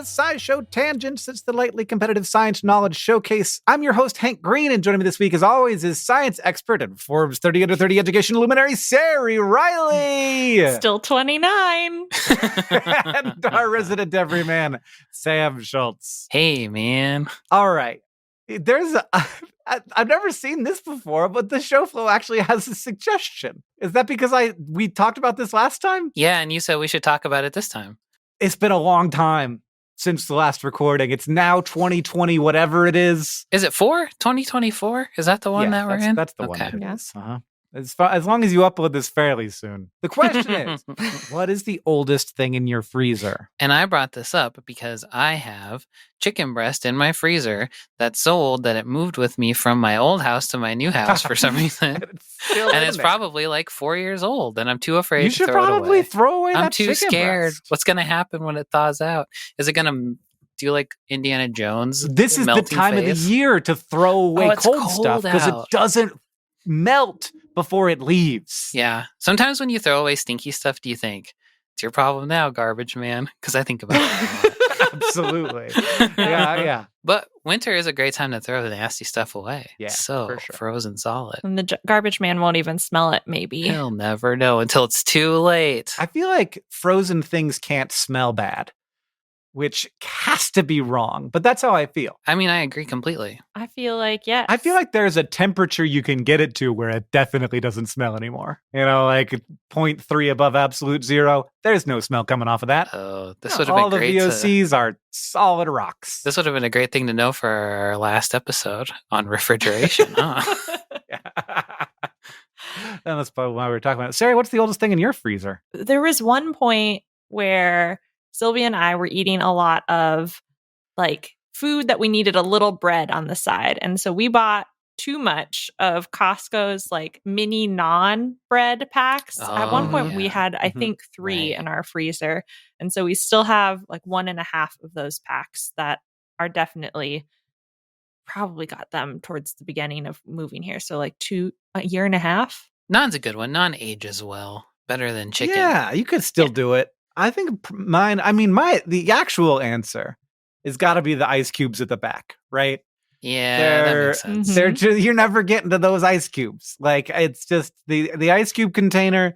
to SciShow Tangents. It's the lightly competitive science knowledge showcase. I'm your host, Hank Green, and joining me this week, as always, is science expert and Forbes 30 Under 30 education luminary, Sari Riley. Still 29. And our resident everyman, Sam Schultz. Hey, man. All right. I've never seen this before, but the show flow actually has a suggestion. Is that because we talked about this last time? Yeah, and you said we should talk about it this time. It's been a long time since the last recording. It's now 2020, whatever it is. Is it 2024? Is that the one that we're in? That's the okay. one. Yes. As long as you upload this fairly soon. The question is, what is the oldest thing in your freezer? And I brought this up because I have chicken breast in my freezer that's so old that it moved with me from my old house to my new house for some reason. And it's probably like 4 years old, and I'm too afraid to throw it away. You should probably throw away I'm that too chicken scared. breast. What's going to happen when it thaws out? Is it going to do like Indiana Jones? This is the time of the year to throw away cold stuff because it doesn't melt before it leaves. Yeah. Sometimes when you throw away stinky stuff, do you think, it's your problem now, garbage man? Because I think about it. Absolutely. Yeah. But winter is a great time to throw the nasty stuff away. Yeah, so for sure. Frozen solid. And the garbage man won't even smell it, maybe. He'll never know until it's too late. I feel like frozen things can't smell bad, which has to be wrong, but that's how I feel. I mean, I agree completely. I feel like, yes. I feel like there's a temperature you can get it to where it definitely doesn't smell anymore. You know, like 0.3 above absolute zero. There's no smell coming off of that. Oh, this would have been great. All the VOCs are solid rocks. This would have been a great thing to know for our last episode on refrigeration, huh? And that's probably why we were talking about it. Sari, what's the oldest thing in your freezer? There was one point where Sylvia and I were eating a lot of like food that we needed a little bread on the side. And so we bought too much of Costco's like mini non bread packs. At one point we had, I think, 3 in our freezer. And so we still have like 1.5 of those packs that are definitely probably got them towards the beginning of moving here. So like a year and a half. Non's a good one. Non ages well. Better than chicken. Yeah, you could still do it. I think the actual answer has got to be the ice cubes at the back, right? Yeah, that makes sense. You're never getting to those ice cubes. Like, it's just the ice cube container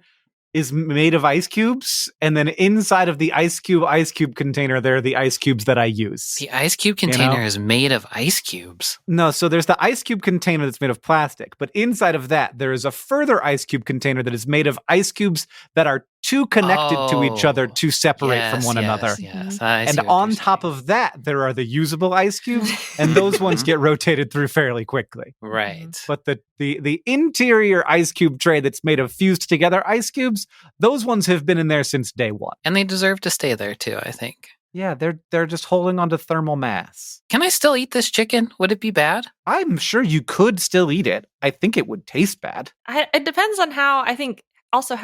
is made of ice cubes, and then inside of the ice cube container, there are the ice cubes that I use. The ice cube container is made of ice cubes. No, so there's the ice cube container that's made of plastic, but inside of that, there is a further ice cube container that is made of ice cubes that are too connected to each other to separate from one another. Yes, and on top of that, there are the usable ice cubes, and those ones get rotated through fairly quickly. Right. But the interior ice cube tray that's made of fused together ice cubes, those ones have been in there since day one. And they deserve to stay there too, I think. Yeah, they're just holding on to thermal mass. Can I still eat this chicken? Would it be bad? I'm sure you could still eat it. I think it would taste bad. It depends on how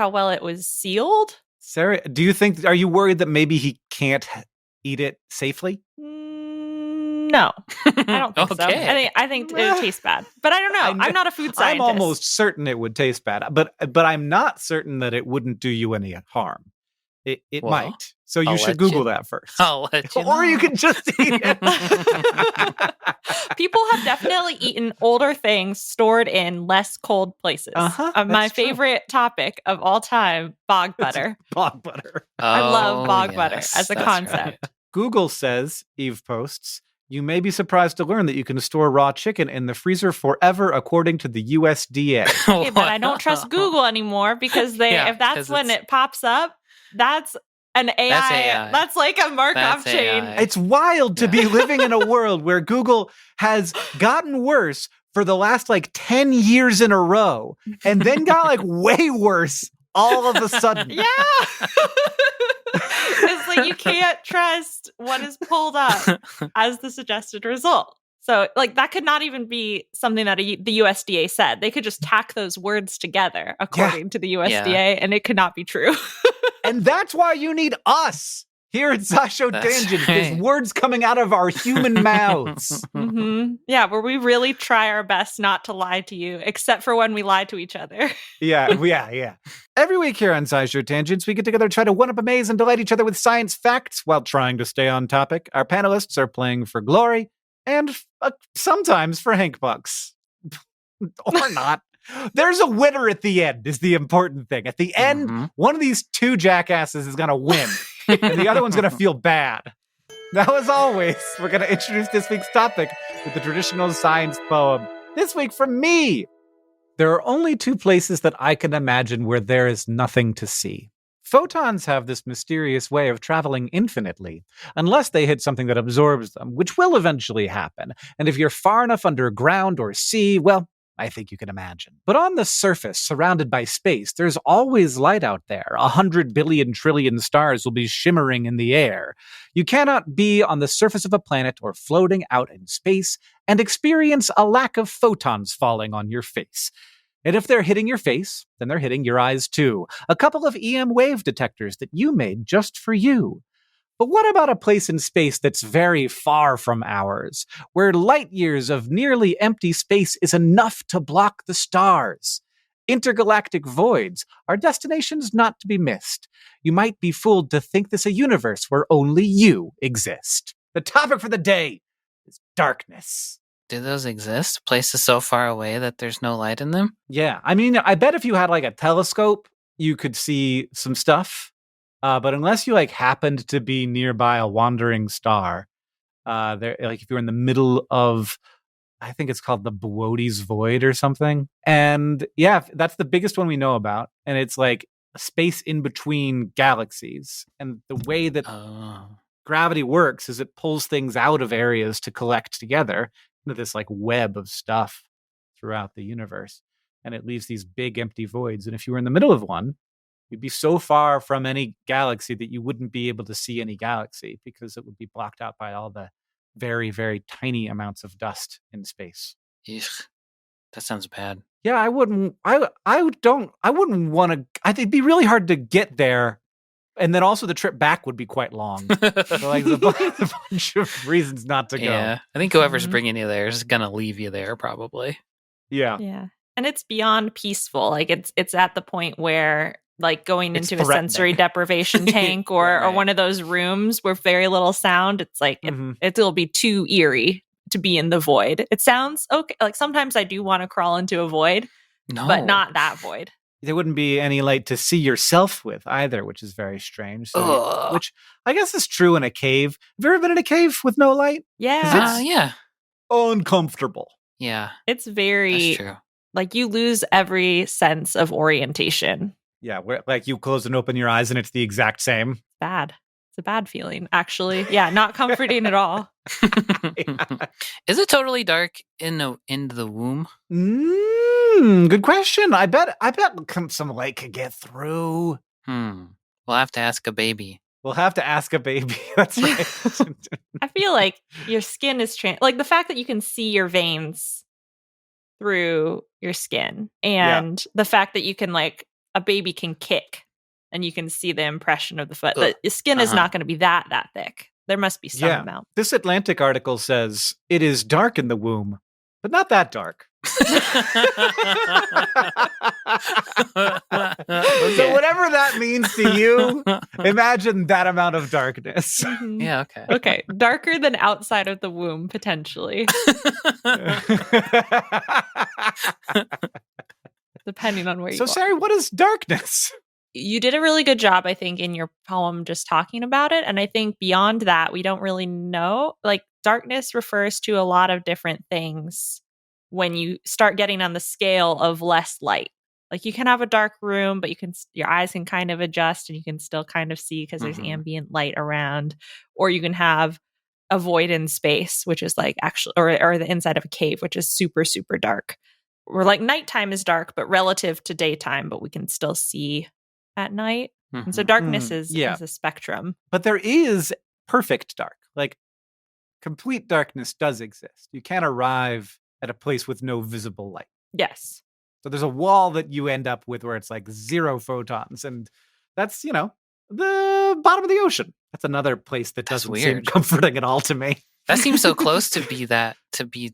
well it was sealed. Sari, are you worried that maybe he can't eat it safely? No, I don't think so. I think it would taste bad, but I don't know. I'm not a food scientist. I'm almost certain it would taste bad, but I'm not certain that it wouldn't do you any harm. It might. So you should Google that first. I'll let you know. Or you can just eat it. People have definitely eaten older things stored in less cold places. My favorite topic of all time, bog butter. Bog butter. I love bog butter as a concept. Right. Google says, Eve posts, you may be surprised to learn that you can store raw chicken in the freezer forever, according to the USDA. Okay, but I don't trust Google anymore because if that's when it pops up, that's an AI. That's like a Markov chain. It's wild to be living in a world where Google has gotten worse for the last 10 years in a row and then got way worse all of a sudden. Yeah. It's like you can't trust what is pulled up as the suggested result. So that could not even be something that the USDA said. They could just tack those words together according to the USDA, and it could not be true. And that's why you need us here at SciShow Tangents. There's words coming out of our human mouths. Mm-hmm. Yeah, where we really try our best not to lie to you, except for when we lie to each other. Yeah. Every week here on SciShow Tangents, we get together to try to one-up, amaze, and delight each other with science facts while trying to stay on topic. Our panelists are playing for glory and sometimes for Hank Bucks. Or not. There's a winner at the end is the important thing. At the end, one of these two jackasses is going to win, and the other one's going to feel bad. Now, as always, we're going to introduce this week's topic with the traditional science poem. This week from me. There are only two places that I can imagine where there is nothing to see. Photons have this mysterious way of traveling infinitely, unless they hit something that absorbs them, which will eventually happen. And if you're far enough underground or sea, well, I think you can imagine. But on the surface, surrounded by space, there's always light out there. 100 billion trillion stars will be shimmering in the air. You cannot be on the surface of a planet or floating out in space and experience a lack of photons falling on your face. And if they're hitting your face, then they're hitting your eyes too. A couple of EM wave detectors that you made just for you. But what about a place in space that's very far from ours, where light years of nearly empty space is enough to block the stars? Intergalactic voids are destinations not to be missed. You might be fooled to think this a universe where only you exist. The topic for the day is darkness. Do those exist? Places so far away that there's no light in them? Yeah, I mean, I bet if you had like a telescope, you could see some stuff. But unless you like happened to be nearby a wandering star, there, like if you're in the middle of, I think it's called the Boötes Void or something. And yeah, that's the biggest one we know about. And it's like a space in between galaxies. And the way that gravity works is it pulls things out of areas to collect together into this like web of stuff throughout the universe. And it leaves these big empty voids. And if you were in the middle of one, you'd be so far from any galaxy that you wouldn't be able to see any galaxy because it would be blocked out by all the very, very tiny amounts of dust in space. Eesh, that sounds bad. Yeah, I wouldn't want to. I think it'd be really hard to get there. And then also the trip back would be quite long. So like there's a bunch of reasons not to go. Yeah, I think whoever's bringing you there is going to leave you there probably. Yeah. Yeah. And it's beyond peaceful. Like it's at the point where like going into a sensory deprivation tank or one of those rooms where very little sound, it's like it'll be too eerie to be in the void. It sounds okay. Like sometimes I do want to crawl into a void, but not that void. There wouldn't be any light to see yourself with either, which is very strange. So, which I guess is true in a cave. Have you ever been in a cave with no light? Yeah. Yeah. Uncomfortable. Yeah. It's very, that's true. Like you lose every sense of orientation. Yeah, where like you close and open your eyes and it's the exact same. Bad. It's a bad feeling, actually. Yeah, not comforting at all. Yeah. Is it totally dark in the womb? Good question. I bet some light could get through. We'll have to ask a baby. That's right. I feel like your skin is like the fact that you can see your veins through your skin and the fact that you can like a baby can kick and you can see the impression of the foot. The skin is not going to be that thick. There must be some amount. This Atlantic article says it is dark in the womb, but not that dark. So whatever that means to you, imagine that amount of darkness. Yeah, okay. Okay, darker than outside of the womb, potentially. Depending on where you are. So, Sari, what is darkness? You did a really good job, I think, in your poem just talking about it. And I think beyond that, we don't really know. Like, darkness refers to a lot of different things when you start getting on the scale of less light. Like, you can have a dark room, but your eyes can kind of adjust and you can still kind of see because there's ambient light around. Or you can have a void in space, which is like actually, or the inside of a cave, which is super, super dark. Where like nighttime is dark, but relative to daytime, but we can still see at night. And so darkness is a spectrum. But there is perfect dark. Like complete darkness does exist. You can't arrive at a place with no visible light. Yes. So there's a wall that you end up with where it's like 0 photons. And that's, the bottom of the ocean. That's another place that doesn't seem comforting at all to me. That seems so close to be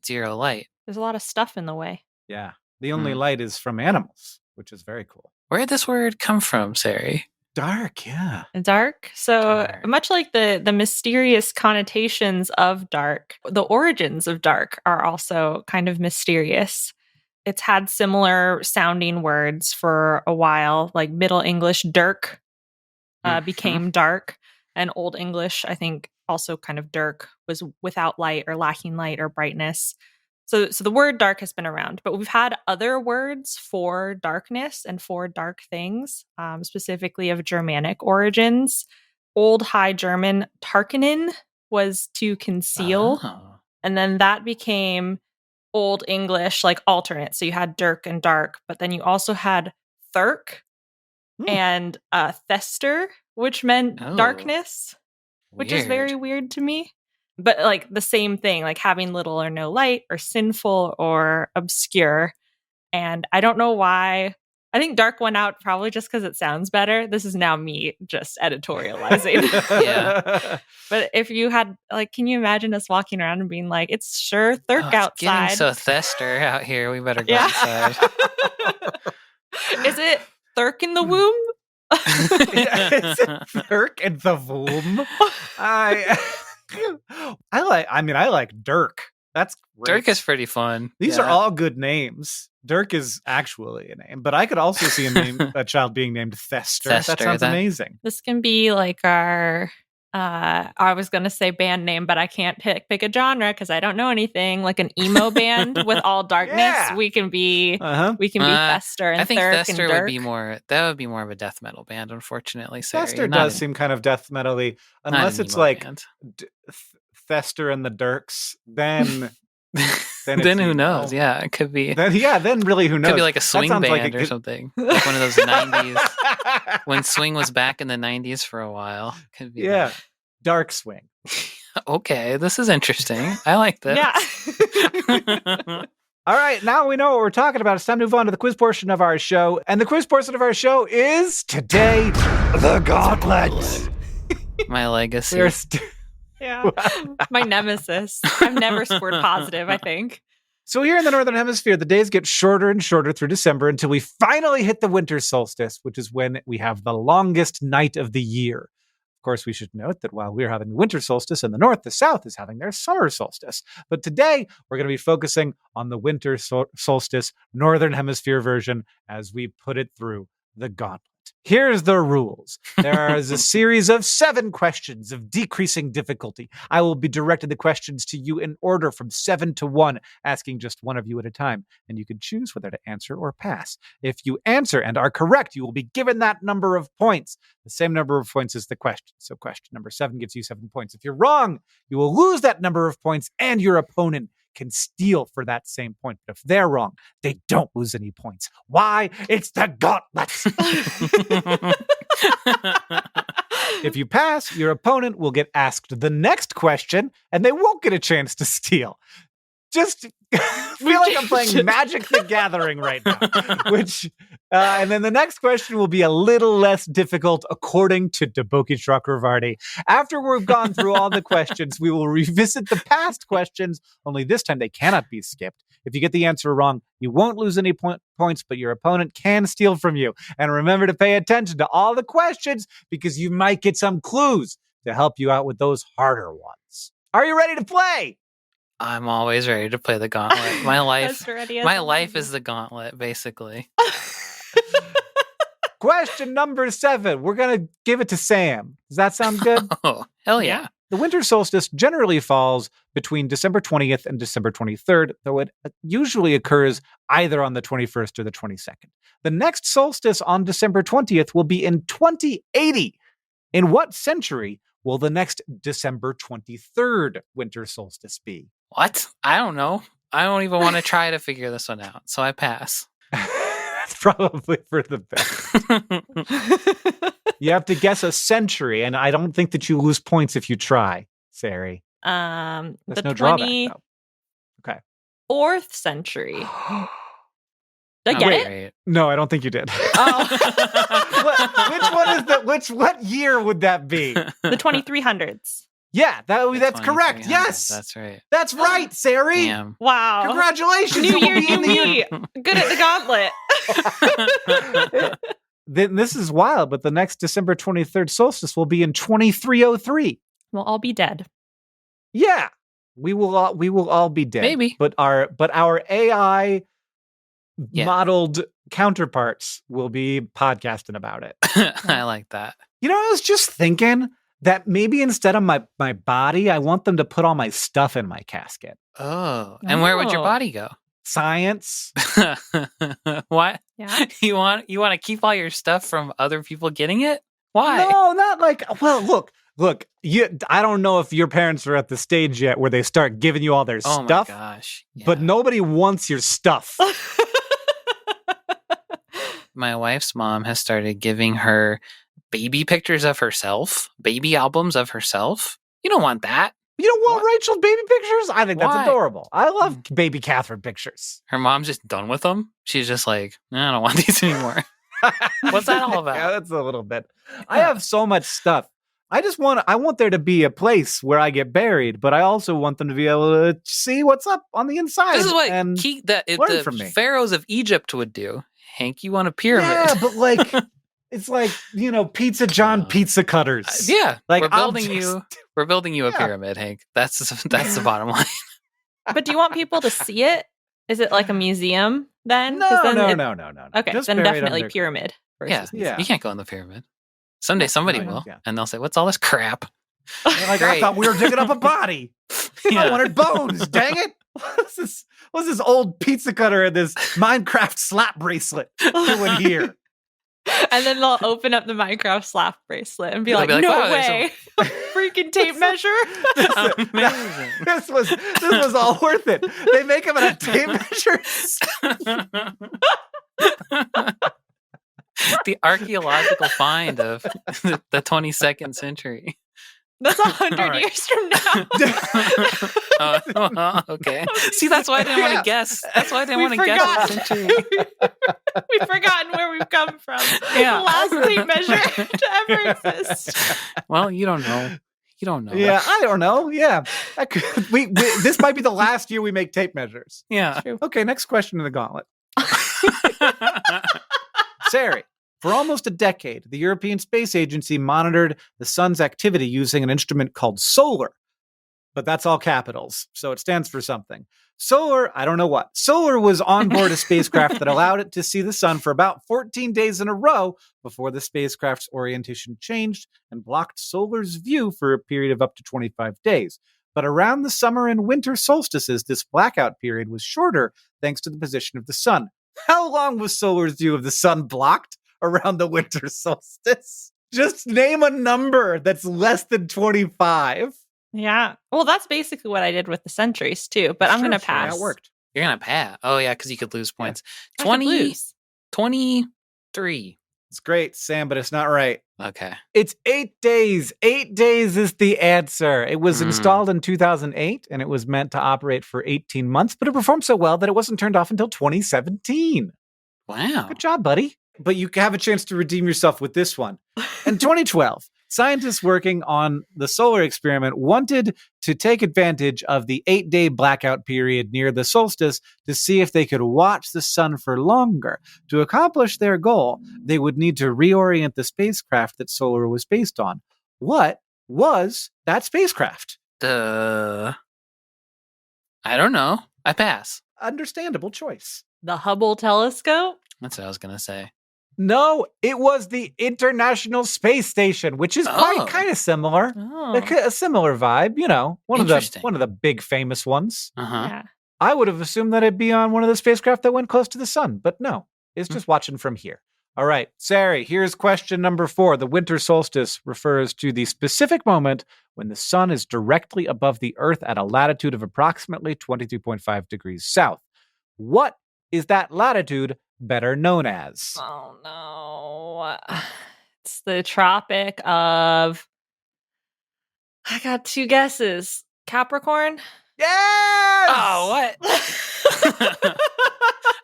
0 light. There's a lot of stuff in the way. Yeah. The only light is from animals, which is very cool. Where did this word come from, Sari? Dark, yeah. Dark. So Dark. much like the mysterious connotations of dark, the origins of dark are also kind of mysterious. It's had similar sounding words for a while, like Middle English dirk became dark, and Old English, I think, also kind of dirk was without light or lacking light or brightness. So the word dark has been around, but we've had other words for darkness and for dark things, specifically of Germanic origins. Old High German tarkenen was to conceal, and then that became Old English, like alternate. So you had dirk and dark, but then you also had thurk and thester, which meant darkness, which is very weird to me. But like the same thing, like having little or no light or sinful or obscure. And I don't know why. I think dark went out probably just because it sounds better. This is now me just editorializing. Yeah. But if you had, like, can you imagine us walking around and being like, it's sure thurk It's outside. getting so thester out here. We better go Yeah. outside. Is it thurk in the womb? Is it thurk in the womb? I like Dirk. That's great. Dirk is pretty fun. These are all good names. Dirk is actually a name, but I could also see a child being named Thester. That sounds amazing. This can be like our I was going to say band name, but I can't pick a genre because I don't know anything. Like an emo band with all darkness. Yeah. We can be Thester and I think Thurk Thester and Dirk. would be more of a death metal band, unfortunately. Thester does seem kind of death metal-y, unless it's like Thester and the Dirks. Then who knows? Yeah, it could be. Then really who knows? Could be like a swing band or something. Like one of those 90s. When swing was back in the 90s for a while. Could be that. Dark swing. Okay, this is interesting. I like this. Yeah. All right, now we know what we're talking about. It's time to move on to the quiz portion of our show. And the quiz portion of our show is today, the Gauntlet. My legacy. Yeah. My nemesis. I've never scored positive, I think. So here in the Northern Hemisphere, the days get shorter and shorter through December until we finally hit the winter solstice, which is when we have the longest night of the year. Of course, we should note that while we're having the winter solstice in the north, the south is having their summer solstice. But today, we're going to be focusing on the winter solstice Northern Hemisphere version as we put it through the Gauntlet. Here's the rules. There is a series of 7 questions of decreasing difficulty. I will be directing the questions to you in order from 7 to 1, asking just one of you at a time, and you can choose whether to answer or pass. If you answer and are correct, you will be given that number of points, the same number of points as the question. So question number 7 gives you 7 points. If you're wrong, you will lose that number of points, and your opponent can steal for that same point. But if they're wrong, they don't lose any points. Why? It's the Gauntlet. If you pass, your opponent will get asked the next question, and they won't get a chance to steal. Just feel like I'm playing Magic the Gathering right now. And then the next question will be a little less difficult, according to Deboki Chakravarti. After we've gone through all the questions, we will revisit the past questions, only this time they cannot be skipped. If you get the answer wrong, you won't lose any points, but your opponent can steal from you. And remember to pay attention to all the questions, because you might get some clues to help you out with those harder ones. Are you ready to play? I'm always ready to play the Gauntlet. My life is the Gauntlet, basically. Question number 7. We're going to give it to Sam. Does that sound good? Oh, hell yeah. The winter solstice generally falls between December 20th and December 23rd, though it usually occurs either on the 21st or the 22nd. The next solstice on December 20th will be in 2080. In what century will the next December 23rd winter solstice be? What? I don't know. I don't even want to try to figure this one out, so I pass. That's probably for the best. You have to guess a century, and I don't think that you lose points if you try, Sari. There's no drawback, though. Okay. 4th century. Did I get it? No, I don't think you did. Oh. What year would that be? The 2300s. Yeah, that's correct. Yes. That's right. That's right, Sari. Damn. Wow. Congratulations. New year, new me. Good at the Gauntlet. this is wild, but the next December 23rd solstice will be in 2303. We'll all be dead. Yeah, we will all be dead. Maybe. But our AI Yeah. modeled counterparts will be podcasting about it. I like that. I was just thinking that maybe instead of my body, I want them to put all my stuff in my casket. Oh. And where would your Oh. body go? Science. What? Yeah. You want to keep all your stuff from other people getting it? Why? No, not like, well, look, I don't know if your parents are at the stage yet where they start giving you all their Oh stuff, my gosh. Yeah. but nobody wants your stuff. My wife's mom has started giving her baby pictures of herself, baby albums of herself. You don't want that. You don't want Rachel's baby pictures? I think Why? that's adorable. I love baby Catherine pictures. Her mom's just done with them. She's just like, I don't want these anymore. What's that all about? Yeah, that's a little bit. I have so much stuff. I want there to be a place where I get buried, but I also want them to be able to see what's up on the inside. This is what and learn from me. the pharaohs of Egypt would do. Hank, you want a pyramid? Yeah, but like, it's like, Pizza John pizza cutters. Yeah, Like we're building you a Yeah. pyramid, Hank. That's the bottom line. But do you want people to see it? Is it like a museum then? 'Cause No, then no. Okay, Just then buried definitely under- pyramid. Yeah, Versus Yeah. You can't go in the pyramid. Someday somebody No, will, yeah. and they'll say, "What's all this crap?" They're like, I Great. thought we were digging up a body. I Yeah. wanted bones. Dang it! What's this old pizza cutter and this Minecraft slap bracelet doing here? And then they'll open up the Minecraft slap bracelet and be They'll like, be like, no "Wow, there's way. Freaking tape measure. Amazing. This was all worth it. They make them at a tape measure. The archaeological find of the 22nd century. That's 100 All right. years from now. Okay. See, that's why I didn't want Yeah. to guess. That's why I didn't We want to guess forgot. the century. We've forgotten where we've come from. Yeah. The last tape measure to ever exist. Well, you don't know. You don't know. Yeah, I don't know. Yeah, this might be the last year we make tape measures. Yeah. Okay, next question in the gauntlet. Sari, for almost a decade, the European Space Agency monitored the sun's activity using an instrument called SOLAR. But that's all capitals, so it stands for something. SOLAR, I don't know what. SOLAR was on board a spacecraft that allowed it to see the sun for about 14 days in a row before the spacecraft's orientation changed and blocked SOLAR's view for a period of up to 25 days. But around the summer and winter solstices, this blackout period was shorter thanks to the position of the sun. How long was SOLAR's view of the sun blocked around the winter solstice? Just name a number that's less than 25. Yeah. Well, that's basically what I did with the centuries too, but I'm going to pass. That worked. You're going to pass. Oh, yeah, because you could lose points. I could 20, lose. 23. It's great, Sam, but it's not right. Okay. It's 8 days. 8 days is the answer. It was Mm. installed in 2008, and it was meant to operate for 18 months, but it performed so well that it wasn't turned off until 2017. Wow. Good job, buddy. But you have a chance to redeem yourself with this one. In 2012, scientists working on the solar experiment wanted to take advantage of the 8-day blackout period near the solstice to see if they could watch the sun for longer. To accomplish their goal, they would need to reorient the spacecraft that solar was based on. What was that spacecraft? I don't know. I pass. Understandable choice. The Hubble telescope. That's what I was going to say. No, it was the International Space Station, which is quite Oh. kind of similar. Oh. A similar vibe, one of Interesting. the big famous ones. Uh-huh. Yeah. I would have assumed that it'd be on one of the spacecraft that went close to the sun, but no, it's just watching from here. All right, Sari, here's question number 4. The winter solstice refers to the specific moment when the sun is directly above the Earth at a latitude of approximately 22.5 degrees south. What is that latitude better known as? Oh no. It's the Tropic of. I got 2 guesses. Capricorn? Yes! Oh, what?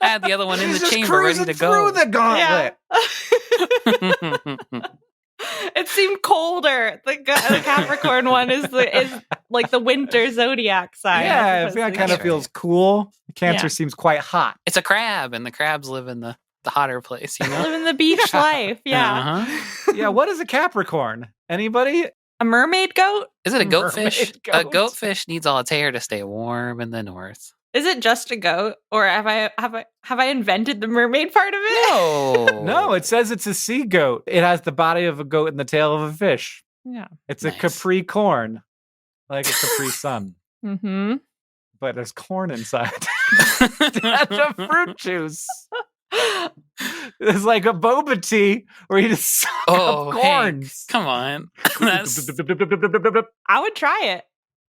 I had the other one in He's the just chamber ready cruising to through go. the gauntlet. It seemed colder. The Capricorn one is like the winter zodiac sign. Yeah, as I opposed to kind of the- feels cool. Cancer Yeah. seems quite hot. It's a crab, and the crabs live in the hotter place, you know? Living the beach life. Yeah. Uh-huh. Yeah, what is a Capricorn? Anybody? A mermaid goat? Is it a goatfish? Mermaid A goat. goatfish needs all its hair to stay warm in the north. Is it just a goat, or have I invented the mermaid part of it? No. No, it says it's a sea goat. It has the body of a goat and the tail of a fish. Yeah. It's Nice. a Capricorn, like a Capri Sun, Mm-hmm. but there's corn inside. That's a fruit juice. It's like a boba tea where you just suck Oh, up Hank, corns. come on. That's, I would try it.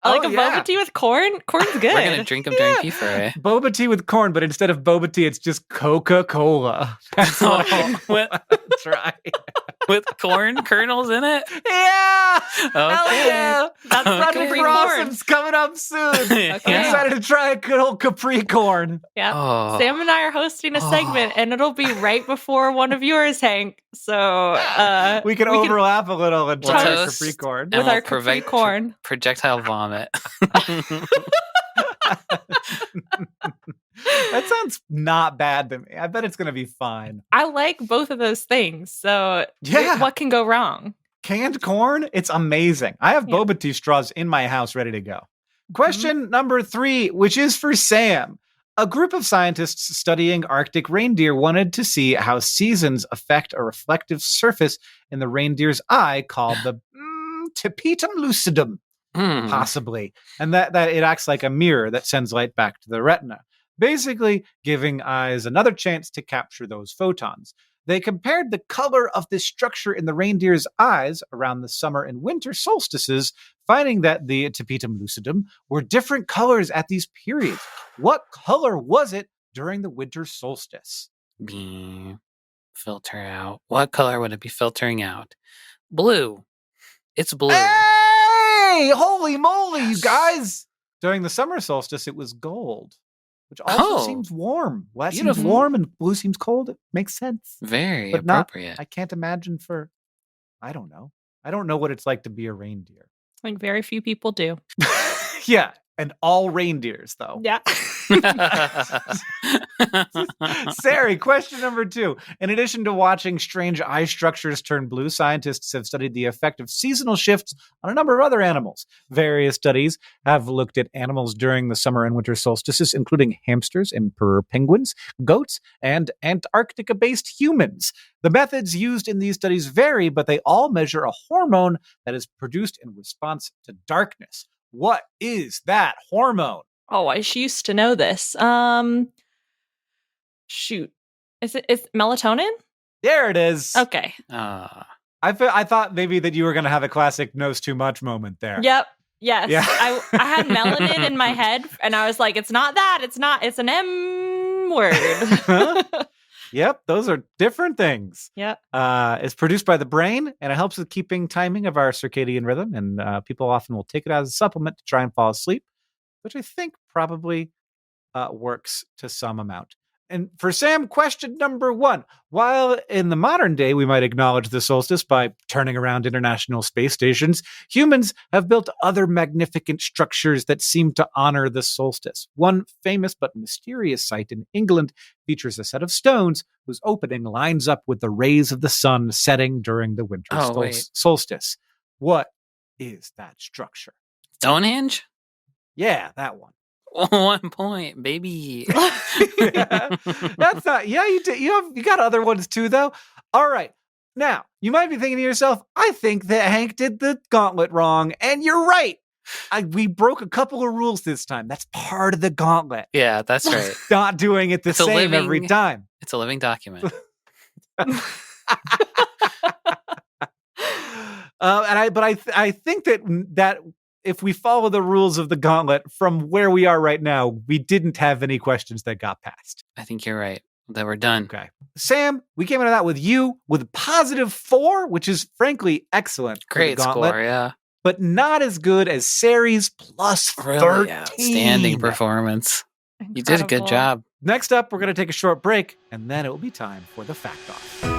Like a boba tea with corn? Corn's good. we're going to drink them during P4A. Boba tea with corn, but instead of boba tea, it's just Coca-Cola. That's what I with, want to try. with corn kernels in it? Yeah! Hell Okay. yeah! That's Okay. Capri Capri corn. Rossum's coming up soon. Okay. I'm excited to try a good old Capri corn. Yeah. Oh. Sam and I are hosting a segment, and it'll be right before one of yours, Hank. So We can overlap a little and We'll try a toast Capri corn. and with we'll our Capri prevent corn. projectile vomit. That sounds not bad to me. I bet it's going to be fine. I like both of those things. So Yeah. what can go wrong? Canned corn, it's amazing. I have Yeah. boba tea straws in my house ready to go. Question number 3, which is for Sam. A group of scientists studying Arctic reindeer wanted to see how seasons affect a reflective surface in the reindeer's eye called the Tapetum lucidum, Hmm. possibly. And that it acts like a mirror that sends light back to the retina, basically giving eyes another chance to capture those photons. They compared the color of this structure in the reindeer's eyes around the summer and winter solstices, finding that the Tapetum lucidum were different colors at these periods. What color was it during the winter solstice? Filter out. What color would it be filtering out? Blue. It's blue. Hey! Holy moly, you guys! During the summer solstice, it was gold, which also Oh. seems warm. Well, that seems Beautiful. warm and blue seems cold. It makes sense. Very But not- appropriate. I can't imagine for, I don't know. I don't know what it's like to be a reindeer. Like very few people do. Yeah, and all reindeers, though. Yeah. Sari, question number 2. In addition to watching strange eye structures turn blue, scientists have studied the effect of seasonal shifts on a number of other animals. Various studies have looked at animals during the summer and winter solstices, including hamsters, emperor penguins, goats, and Antarctica-based humans. The methods used in these studies vary, but they all measure a hormone that is produced in response to darkness. What is that hormone? Oh, I used to know this. Shoot. Is it melatonin? There it is. Okay. I thought maybe that you were going to have a classic knows too much moment there. Yep. Yes. Yeah. I had melanin in my head, and I was like, it's not that. It's not. It's an M word. Yep, those are different things. Yep. It's produced by the brain, and it helps with keeping timing of our circadian rhythm. And people often will take it as a supplement to try and fall asleep, which I think probably works to some amount. And for Sam, question number 1. While in the modern day we might acknowledge the solstice by turning around international space stations, humans have built other magnificent structures that seem to honor the solstice. One famous but mysterious site in England features a set of stones whose opening lines up with the rays of the sun setting during the winter solstice. What is that structure? Stonehenge? Yeah, that one. 1 point, baby. Yeah. That's not. Yeah, you got other ones too, though. All right. Now you might be thinking to yourself, I think that Hank did the gauntlet wrong, and you're right. We broke a couple of rules this time. That's part of the gauntlet. Yeah, that's right. Not doing it the It's a same every living- time. It's a living document. I think that if we follow the rules of the gauntlet from where we are right now, we didn't have any questions that got passed. I think you're right. That we're done. Okay. Sam, we came into that with you with +4, which is frankly excellent. for the Great gauntlet, score, yeah. but not as good as Sari's +13. Really outstanding performance. You did a good Incredible. job. Next up, we're going to take a short break, and then it will be time for the Fact Off.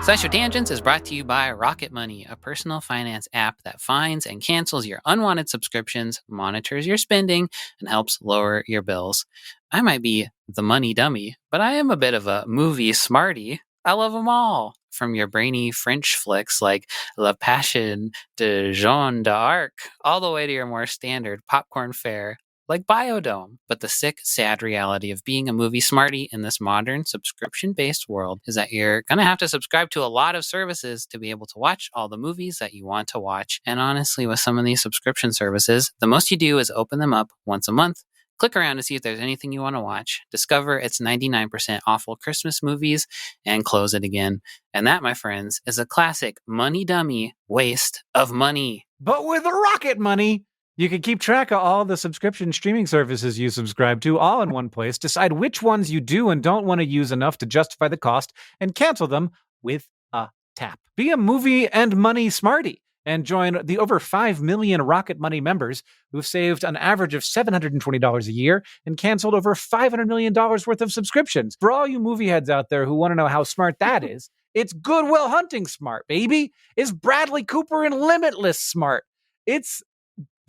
SciShow Tangents is brought to you by Rocket Money, a personal finance app that finds and cancels your unwanted subscriptions, monitors your spending, and helps lower your bills. I might be the money dummy, but I am a bit of a movie smarty. I love them all. From your brainy French flicks like La Passion de Jeanne d'Arc, all the way to your more standard popcorn fare like Biodome. But the sick, sad reality of being a movie smarty in this modern subscription-based world is that you're going to have to subscribe to a lot of services to be able to watch all the movies that you want to watch. And honestly, with some of these subscription services, the most you do is open them up once a month, click around to see if there's anything you want to watch, discover its 99% awful Christmas movies, and close it again. And that, my friends, is a classic money dummy waste of money. But with Rocket Money, you can keep track of all the subscription streaming services you subscribe to all in one place, decide which ones you do and don't want to use enough to justify the cost, and cancel them with a tap. Be a movie and money smarty and join the over 5 million Rocket Money members who've saved an average of $720 a year and canceled over $500 million worth of subscriptions. For all you movie heads out there who want to know how smart that is, it's Good Will Hunting smart, baby. It's Bradley Cooper in Limitless smart. It's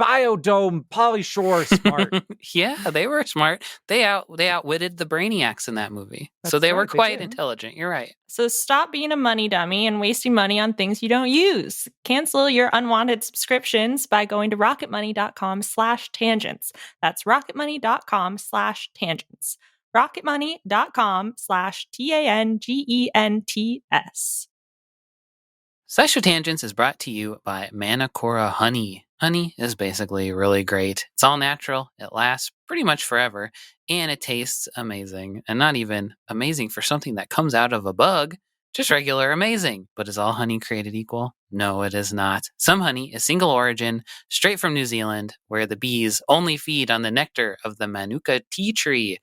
Biodome, Pauly Shore smart. Yeah, they were smart. They outwitted the brainiacs in that movie. That's so they were right, they quite did. intelligent. You're right. So stop being a money dummy and wasting money on things you don't use. Cancel your unwanted subscriptions by going to rocketmoney.com/tangents. That's rocketmoney.com/tangents. rocketmoney.com/tangents. SciShow Tangents is brought to you by Manacora Honey. Honey is basically really great. It's all natural, it lasts pretty much forever, and it tastes amazing. And not even amazing for something that comes out of a bug, just regular amazing. But is all honey created equal? No, it is not. Some honey is single origin, straight from New Zealand, where the bees only feed on the nectar of the Manuka tea tree.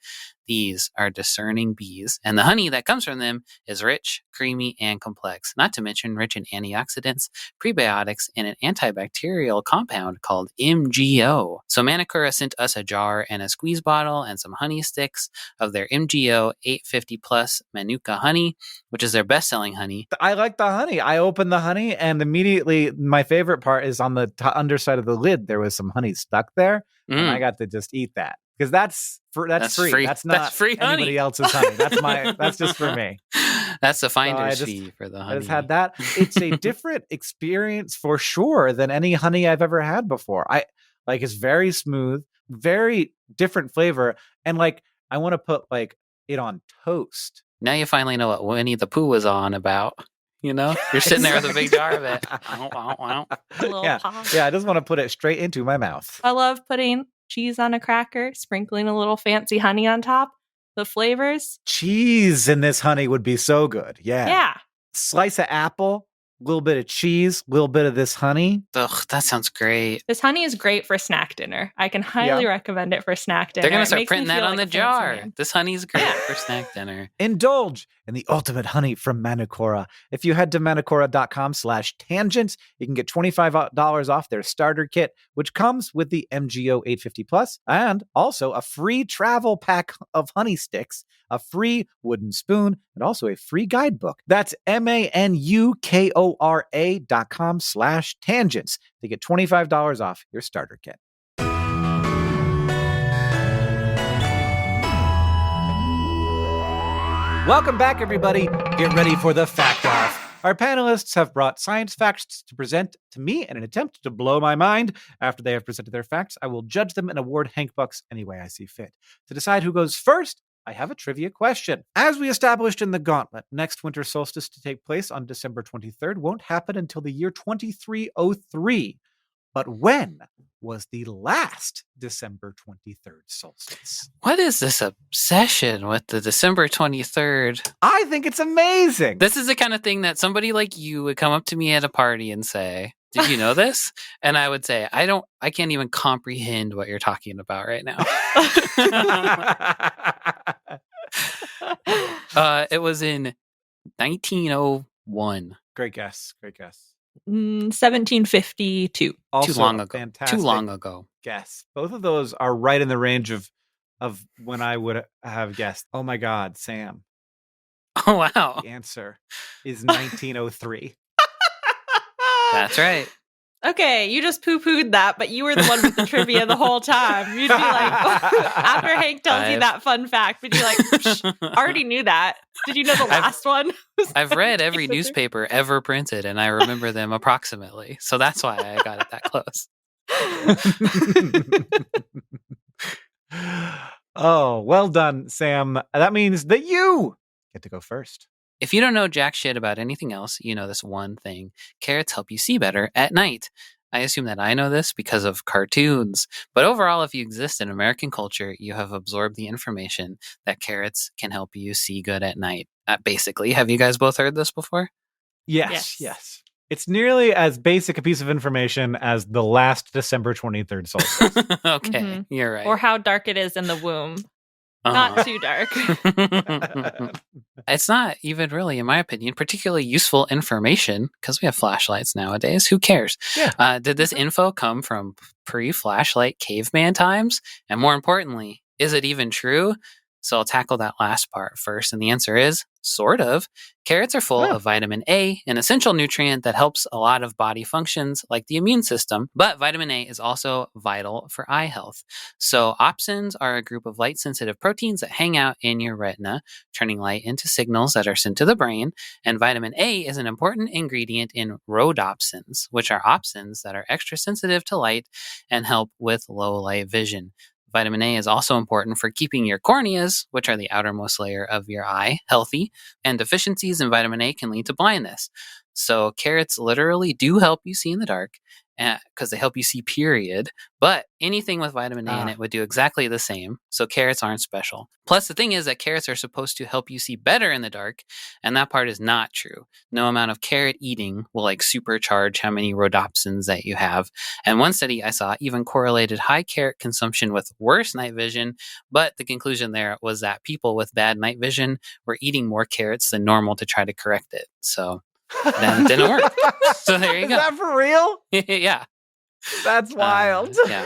These are discerning bees, and the honey that comes from them is rich, creamy, and complex, not to mention rich in antioxidants, prebiotics, and an antibacterial compound called MGO. So Manacora sent us a jar and a squeeze bottle and some honey sticks of their MGO 850 plus Manuka honey, which is their best-selling honey. I like the honey. I opened the honey, and immediately my favorite part is on the underside of the lid. There was some honey stuck there, and I got to just eat that. Because that's free. That's not free honey. Anybody else's honey. That's just for me. That's the finder's fee for the honey. I just had that. It's a different experience for sure than any honey I've ever had before. It's very smooth, very different flavor, and I want to put it on toast. Now you finally know what Winnie the Pooh was on about. You know, you're sitting there with a big jar of it. Yeah, I just want to put it straight into my mouth. I love putting cheese on a cracker, sprinkling a little fancy honey on top. The flavors. Cheese in this honey would be so good. Yeah. Yeah. Slice of apple, a little bit of cheese, a little bit of this honey. Ugh, that sounds great. This honey is great for snack dinner. I can highly recommend it for snack dinner. They're going to start printing that on the jar. This honey's great for snack dinner. Indulge in the ultimate honey from Manacora. If you head to manacora.com/tangents, you can get $25 off their starter kit, which comes with the MGO 850 Plus, and also a free travel pack of honey sticks, a free wooden spoon, and also a free guidebook. That's manukora.com/tangents to get $25 off your starter kit. Welcome back, everybody. Get ready for the Fact Off. Our panelists have brought science facts to present to me in an attempt to blow my mind. After they have presented their facts, I will judge them and award Hank Bucks any way I see fit. To decide who goes first, I have a trivia question. As we established in the Gauntlet, next winter solstice to take place on December 23rd won't happen until the year 2303. But when was the last December 23rd solstice? What is this obsession with the December 23rd? I think it's amazing. This is the kind of thing that somebody like you would come up to me at a party and say, did you know this? And I would say, I can't even comprehend what you're talking about right now. It was in 1901. Great guess. 1752. Also, Too long ago. Fantastic Too long ago. Guess. Both of those are right in the range of when I would have guessed. Oh my God, Sam. Oh, wow. The answer is 1903. That's right. Okay, you just poo-pooed that, but you were the one with the trivia the whole time. You'd be like, after Hank tells you that fun fact, would you like, already knew that. Did you know the last one? I've read every newspaper ever printed, and I remember them approximately. So that's why I got it that close. Oh, well done, Sam. That means that you get to go first. If you don't know jack shit about anything else, you know this one thing. Carrots help you see better at night. I assume that I know this because of cartoons. But overall, if you exist in American culture, you have absorbed the information that carrots can help you see good at night. Basically, have you guys both heard this before? Yes. It's nearly as basic a piece of information as the last December 23rd solstice. Okay, you're right. Or how dark it is in the womb. Not too dark. It's not even really, in my opinion, particularly useful information because we have flashlights nowadays. Who cares? Yeah. Did this info come from pre-flashlight caveman times? And more importantly, is it even true? So I'll tackle that last part first. And the answer is sort of. Carrots are full of vitamin A, an essential nutrient that helps a lot of body functions like the immune system. But vitamin A is also vital for eye health. So opsins are a group of light-sensitive proteins that hang out in your retina, turning light into signals that are sent to the brain. And vitamin A is an important ingredient in rhodopsins, which are opsins that are extra sensitive to light and help with low light vision. Vitamin A is also important for keeping your corneas, which are the outermost layer of your eye, healthy, and deficiencies in vitamin A can lead to blindness. So carrots literally do help you see in the dark because they help you see, period. But anything with vitamin A in it would do exactly the same. So carrots aren't special. Plus, the thing is that carrots are supposed to help you see better in the dark, and that part is not true. No amount of carrot eating will supercharge how many rhodopsins that you have. And one study I saw even correlated high carrot consumption with worse night vision, but the conclusion there was that people with bad night vision were eating more carrots than normal to try to correct it. So that didn't work. So there you go. Is that for real? Yeah. That's wild. Yeah.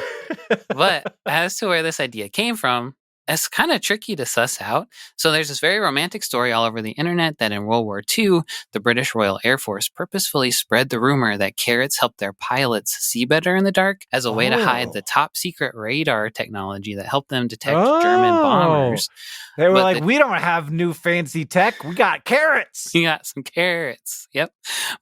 But as to where this idea came from, it's kind of tricky to suss out. So there's this very romantic story all over the internet that in World War II, the British Royal Air Force purposefully spread the rumor that carrots helped their pilots see better in the dark as a way to hide the top secret radar technology that helped them detect German bombers. They were like, we don't have new fancy tech. We got carrots. We got some carrots. Yep.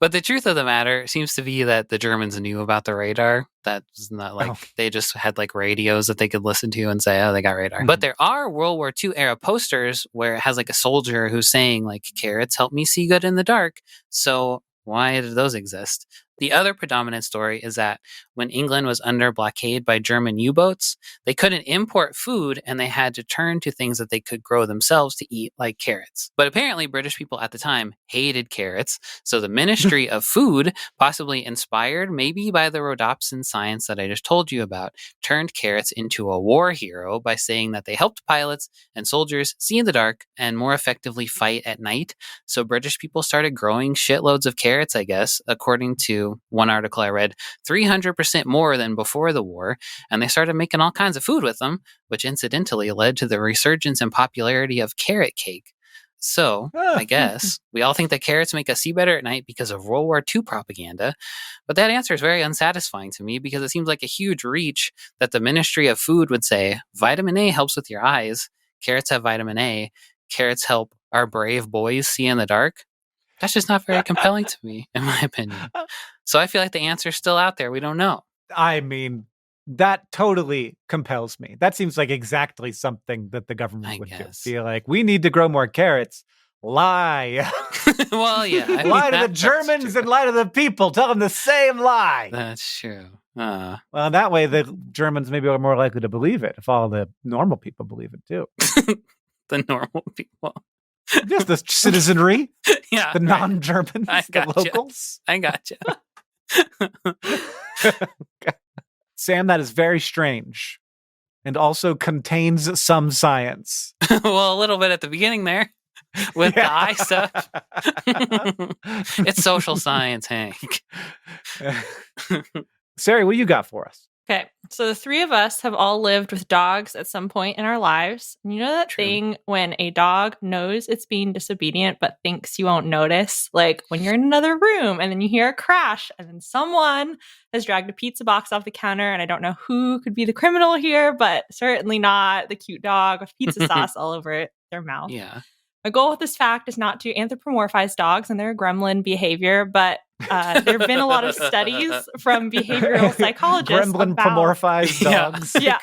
But the truth of the matter seems to be that the Germans knew about the radar. That's not they just had radios that they could listen to and say, oh, they got radar. But there are World War II era posters where it has a soldier who's saying carrots help me see good in the dark. So why did those exist? The other predominant story is that when England was under blockade by German U-boats, they couldn't import food and they had to turn to things that they could grow themselves to eat, like carrots. But apparently British people at the time hated carrots, so the Ministry of Food, possibly inspired maybe by the rhodopsin science that I just told you about, turned carrots into a war hero by saying that they helped pilots and soldiers see in the dark and more effectively fight at night. So British people started growing shitloads of carrots, I guess, according to one article I read, 300% more than before the war, and they started making all kinds of food with them, which incidentally led to the resurgence in popularity of carrot cake. So, I guess, we all think that carrots make us see better at night because of World War II propaganda, but that answer is very unsatisfying to me because it seems like a huge reach that the Ministry of Food would say, vitamin A helps with your eyes, carrots have vitamin A, carrots help our brave boys see in the dark. That's just not very compelling to me, in my opinion. So I feel like the answer's still out there. We don't know. I mean, that totally compels me. That seems like exactly something that the government would do. Be like, we need to grow more carrots. Lie. Well, yeah. Lie to the Germans and lie to the people. Tell them the same lie. That's true. Well, that way the Germans maybe are more likely to believe it if all the normal people believe it too. The normal people. Just the citizenry. Yeah. The non-Germans. The locals. I gotcha. Sam, that is very strange and also contains some science. Well, a little bit at the beginning there with the eye stuff. It's social science, Hank. Sari, what you got for us? Okay, so the three of us have all lived with dogs at some point in our lives. And you know that True. thing when a dog knows it's being disobedient but thinks you won't notice? Like when you're in another room and then you hear a crash and then someone has dragged a pizza box off the counter, and I don't know who could be the criminal here, but certainly not the cute dog with pizza sauce all over their mouth. Yeah. My goal with this fact is not to anthropomorphize dogs and their gremlin behavior, but there have been a lot of studies from behavioral psychologists Gremlin-pomorphized dogs. Yeah.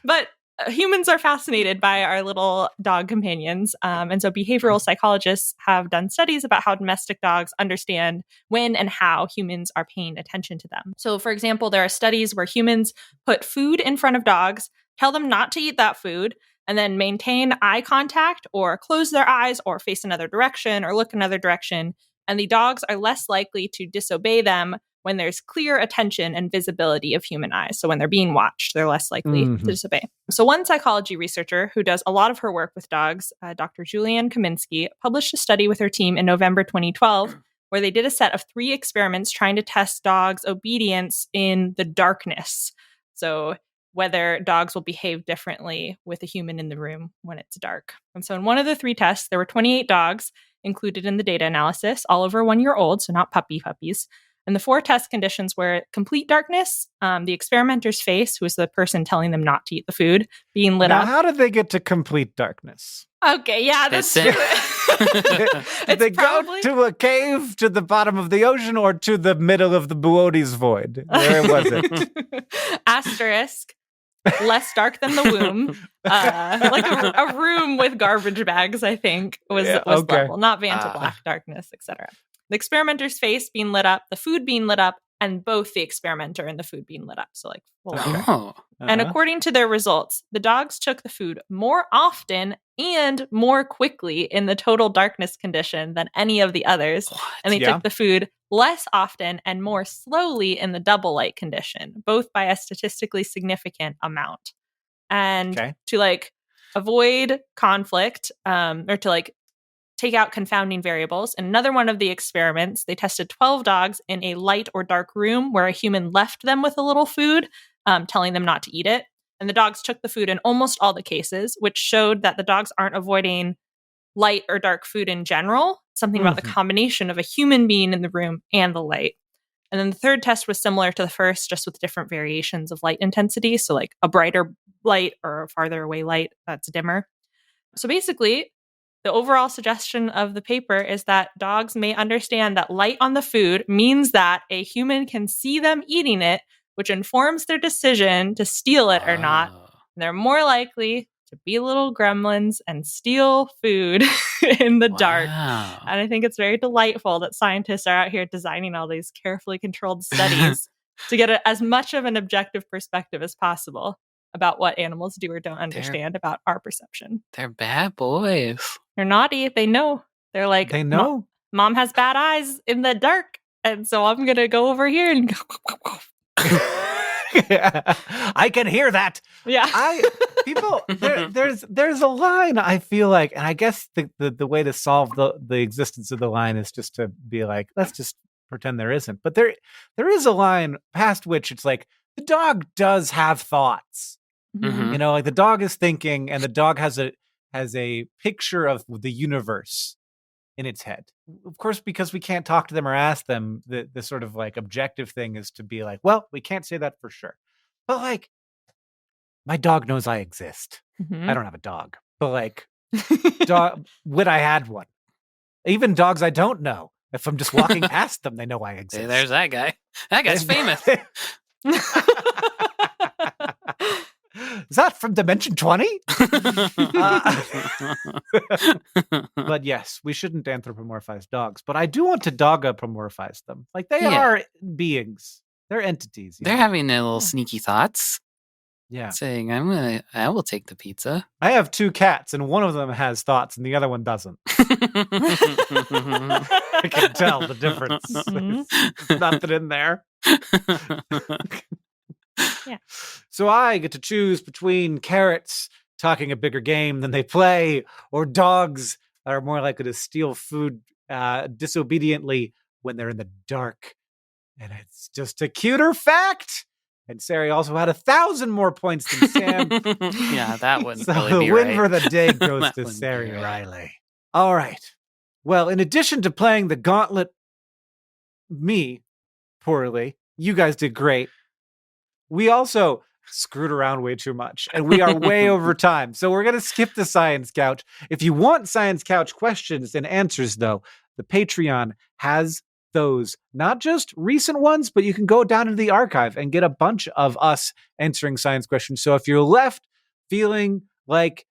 But humans are fascinated by our little dog companions. And so behavioral psychologists have done studies about how domestic dogs understand when and how humans are paying attention to them. So, for example, there are studies where humans put food in front of dogs, tell them not to eat that food, and then maintain eye contact or close their eyes or face another direction or look another direction. And the dogs are less likely to disobey them when there's clear attention and visibility of human eyes. So when they're being watched, they're less likely to disobey. So one psychology researcher who does a lot of her work with dogs, Dr. Julianne Kaminsky, published a study with her team in November 2012 where they did a set of 3 experiments trying to test dogs' obedience in the darkness. So whether dogs will behave differently with a human in the room when it's dark. And so in one of the 3 tests, there were 28 dogs included in the data analysis, all over 1 year old, so not puppies. And the 4 test conditions were complete darkness, the experimenter's face, who was the person telling them not to eat the food, being lit up. How did they get to complete darkness? Okay, yeah, that's true. Did they go to a cave to the bottom of the ocean or to the middle of the Boötes void? Where was it? Asterisk. Less dark than the womb. Like a room with garbage bags, I think, was level. Not Vanta black darkness, etc. The experimenter's face being lit up, the food being lit up, and both the experimenter and the food being lit up. So like, And according to their results, the dogs took the food more often and more quickly in the total darkness condition than any of the others. What? And they took the food less often and more slowly in the double light condition, both by a statistically significant amount. And to like avoid conflict, or to like take out confounding variables, in another one of the experiments, they tested 12 dogs in a light or dark room where a human left them with a little food, telling them not to eat it. And the dogs took the food in almost all the cases, which showed that the dogs aren't avoiding light or dark food in general, something about the combination of a human being in the room and the light. And then the third test was similar to the first, just with different variations of light intensity. So like a brighter light or a farther away light that's dimmer. So basically, the overall suggestion of the paper is that dogs may understand that light on the food means that a human can see them eating it, which informs their decision to steal it or not. And they're more likely to be little gremlins and steal food in the dark. And I think it's very delightful that scientists are out here designing all these carefully controlled studies to get as much of an objective perspective as possible about what animals do or don't understand about our perception. They're bad boys. They're naughty. They know. They're like, they know. Mom has bad eyes in the dark. And so I'm going to go over here and go. I can hear that. Yeah. There's a line, I feel like, and I guess the way to solve the existence of the line is just to be like, let's just pretend there isn't. But there is a line past which it's like, the dog does have thoughts. Mm-hmm. You know, like the dog is thinking, and the dog has a picture of the universe in its head. Of course, because we can't talk to them or ask them, the sort of like objective thing is to be like, well, we can't say that for sure. But like, my dog knows I exist. Mm-hmm. I don't have a dog, but like, would I had one? Even dogs I don't know, if I'm just walking past them, they know I exist. Hey, there's that guy. That guy's famous. Is that from Dimension 20? But yes, we shouldn't anthropomorphize dogs. But I do want to dogapomorphize them. Like they are beings. They're entities. They're having their little sneaky thoughts. Yeah. Saying, I will take the pizza. I have 2 cats, and one of them has thoughts, and the other one doesn't. I can tell the difference. There's nothing in there. Yeah. So I get to choose between carrots talking a bigger game than they play, or dogs that are more likely to steal food disobediently when they're in the dark And it's just a cuter fact. And Sari also had 1,000 more points than Sam. Yeah, that wouldn't So really be the win right. for the day goes That to wouldn't be Sari right. Riley. All right. Well, in addition to playing the Gauntlet, me poorly, you guys did great. We also screwed around way too much, and we are way over time. So we're going to skip the Science Couch. If you want Science Couch questions and answers, though, the Patreon has those. Not just recent ones, but you can go down into the archive and get a bunch of us answering science questions. So if you're left feeling like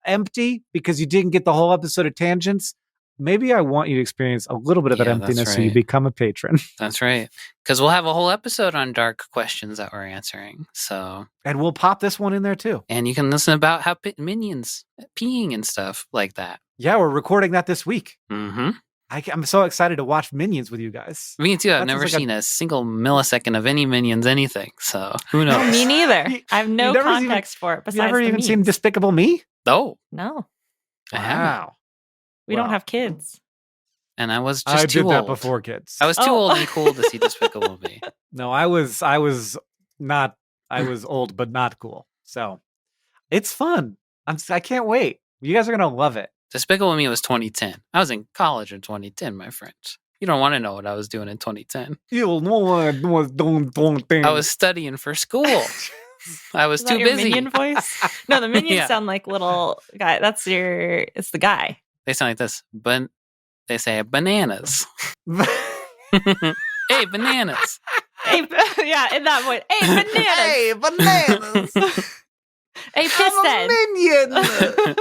empty because you didn't get the whole episode of Tangents, maybe I want you to experience a little bit of that Yeah, that's emptiness so you right. become a patron. That's right. Because we'll have a whole episode on dark questions that we're answering. So, And we'll pop this one in there too. and you can listen about how minions peeing and stuff like that. Yeah, we're recording that this week. Mm-hmm. I'm so excited to watch Minions with you guys. Me too. I've That never sounds like seen a single millisecond of any Minions anything. So who No, knows? me neither. You- I have no you never even- context for it You've besides never the even seen memes. Despicable Me? Oh, No, I haven't. we Well, don't have kids. And I was just I too did that old. before kids. I was too Oh. old and cool to see Despicable Me. No, I was not. I was old, but not cool. So it's fun. I can't wait. You guys are gonna love it. Despicable Me was 2010. I was in college in 2010, my friends. You don't want to know what I was doing in 2010. You'll know what I was doing. I was studying for school. I was Is too that your busy. minion voice? No, the minions Yeah. sound like little guy. It's the guy. They sound like this, but they say bananas. Hey, bananas. Hey, yeah, in that voice. Hey, bananas. Hey, bananas! Hey, I'm a piston. minion.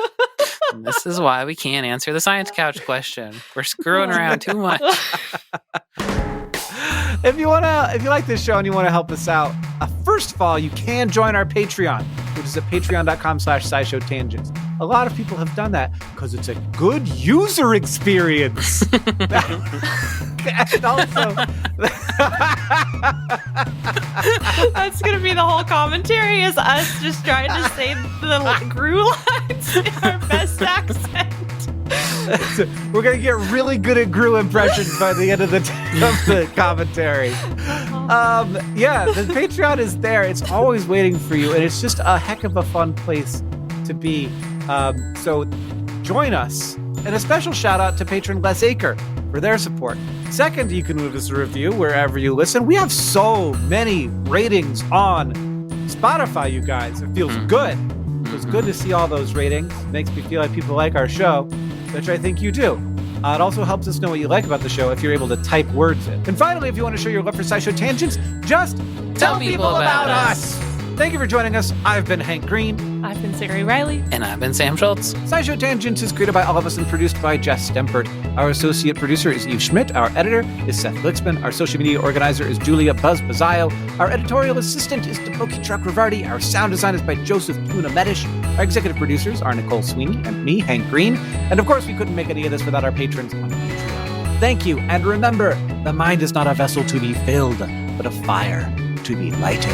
And this is why we can't answer the science couch question. We're screwing around too much. If you like this show and you want to help us out, first of all, you can join our Patreon, which is at patreon.com/SciShow Tangents. A lot of people have done that because it's a good user experience. And also, That's gonna be the whole commentary. Is us just trying to say the Gru lines in our best accent. we're gonna get really good at Gru impressions by the end of the commentary. Yeah, the Patreon is there. It's always waiting for you, and it's just a heck of a fun place to be. So join us. And a special shout out to patron Les Aker for their support. Second, you can leave us a review wherever you listen. We have so many ratings on Spotify, you guys. It feels good. It feels good to see all those ratings. It makes me feel like people like our show, which I think you do. It also helps us know what you like about the show if you're able to type words in. And finally, if you want to show your love for SciShow Tangents, just tell people about us. Thank you for joining us. I've been Hank Green. I've been Sari Riley. And I've been Sam Schultz. SciShow Tangents is created by all of us and produced by Jess Stempert. Our associate producer is Eve Schmidt. Our editor is Seth Lixman. Our social media organizer is Julia Buzz Bazzaio. Our editorial assistant is Deboki Chakravarti. Our sound design is by Joseph Tuna Medish. Our executive producers are Nicole Sweeney and me, Hank Green. And of course, we couldn't make any of this without our patrons on Patreon. Thank you. And remember, the mind is not a vessel to be filled, but a fire to be lighted.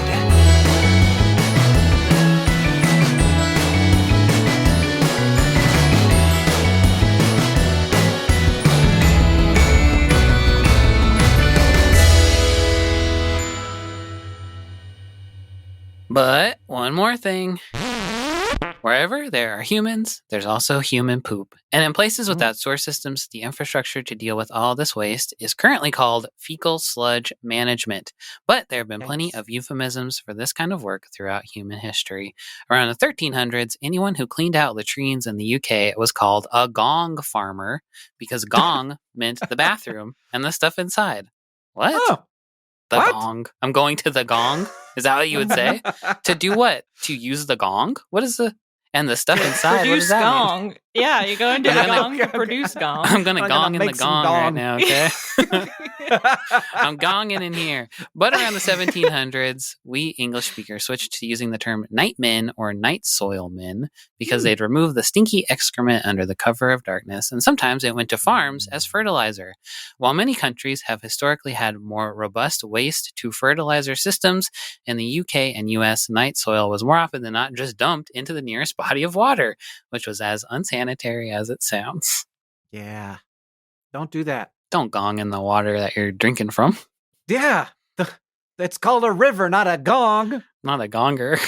But one more thing. Wherever there are humans, there's also human poop. And in places without sewer systems, the infrastructure to deal with all this waste is currently called fecal sludge management. But there have been plenty of euphemisms for this kind of work throughout human history. Around the 1300s, anyone who cleaned out latrines in the UK was called a gong farmer because gong meant the bathroom and the stuff inside. What? Oh, The what? gong. I'm going to the gong. Is that what you would say? To do what? To use the gong? What is the... And the stuff inside, what Produce does that mean? gong. Yeah, you go into Yeah, the I know. gong to produce gong. I'm going to I'm gong gonna in the make some gong right gong. now, okay? I'm gonging in here. But around the 1700s, we English speakers switched to using the term night men or night soil men because they'd remove the stinky excrement under the cover of darkness, and sometimes it went to farms as fertilizer. While many countries have historically had more robust waste to fertilizer systems, in the UK and US, night soil was more often than not just dumped into the nearest body of water, which was as unsanitary as it sounds. Yeah. Don't do that. Don't gong in the water that you're drinking from. Yeah. It's called a river, not a gong. Not a gonger.